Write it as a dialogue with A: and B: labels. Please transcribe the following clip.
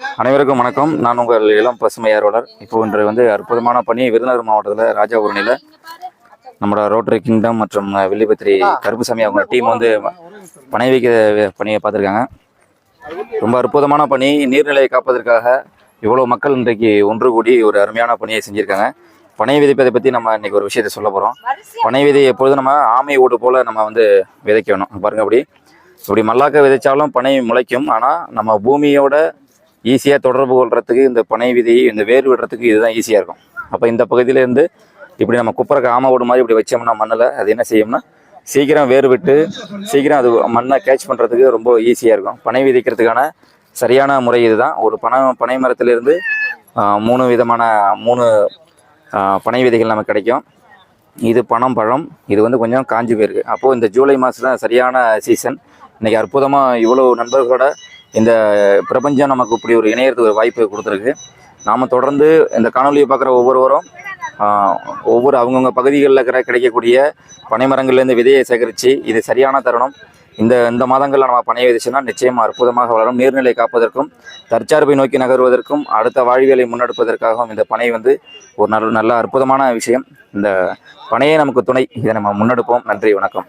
A: அனைவருக்கும் வணக்கம். நான் உங்கள் இளம் பசுமை ஆர்வலர். இப்போ இன்று அற்புதமான பணி விருதுநகர் மாவட்டத்தில் ராஜாபுரணியில் நம்மளோட ரோட்டரி கிங்டம் மற்றும் வில்லிபத்திரி கருப்புசாமி அவங்க டீம் பனை வைக்க பணியை பார்த்துருக்காங்க. ரொம்ப அற்புதமான பணி. நீர்நிலையை காப்பதற்காக இவ்வளோ மக்கள் இன்றைக்கு ஒன்று கூடி ஒரு அருமையான பணியை செஞ்சுருக்காங்க. பனை விதைப்பதை பற்றி நம்ம இன்றைக்கி ஒரு விஷயத்தை சொல்ல போகிறோம். பனை விதை எப்பொழுதும் நம்ம ஆமை ஓடு போல் நம்ம விதைக்க வேணும். பாருங்கள், இப்படி மல்லாக்க விதைச்சாலும் பனை முளைக்கும். ஆனால் நம்ம பூமியோட ஈஸியாக தொடர்பு கொள்றதுக்கு இந்த பனை விதை இந்த வேர் விடுறதுக்கு இதுதான் ஈஸியாக இருக்கும். அப்போ இந்த பகுதியிலேருந்து இப்படி நம்ம குப்பரைக்கு ஆமை ஓடு மாதிரி இப்படி வச்சோம்னா மண்ணில் அது என்ன செய்யும்னா சீக்கிரம் வேர் விட்டு சீக்கிரம் அது மண்ணை கேட்ச் பண்ணுறதுக்கு ரொம்ப ஈஸியாக இருக்கும். பனை விதைக்கிறதுக்கான சரியான முறை இதுதான். ஒரு பனை மரத்திலிருந்து 3 விதமான 3 பனை விதைகள் நமக்கு கிடைக்கும். இது பனம் இது கொஞ்சம் காஞ்சி போயிருக்கு. அப்போது இந்த ஜூலை மாதம் தான் சரியான சீசன். இன்றைக்கி அற்புதமாக இவ்வளோ நண்பர்களோட இந்த பிரபஞ்சம் நமக்கு இப்படி ஒரு இணையறதுக்கு ஒரு வாய்ப்பு கொடுத்துருக்கு. நாம் தொடர்ந்து இந்த காணொலியை பார்க்குற ஒவ்வொருவரும் ஒவ்வொரு அவங்கவுங்க பகுதிகளில் கிடைக்கக்கூடிய பனைமரங்கள்லேருந்து விதையை சேகரித்து இது சரியான தருணம். இந்த மாதங்களில் நம்ம பனை விதைச்சுன்னா நிச்சயமாக அற்புதமாக வளரும். நீர்நிலை காப்பதற்கும் தற்சார்பை நோக்கி நகர்வதற்கும் அடுத்த வாழ்வியலை முன்னெடுப்பதற்காகவும் இந்த பனை ஒரு நல்ல அற்புதமான விஷயம். இந்த பனையே நமக்கு துணை. இதை நம்ம முன்னெடுப்போம். நன்றி, வணக்கம்.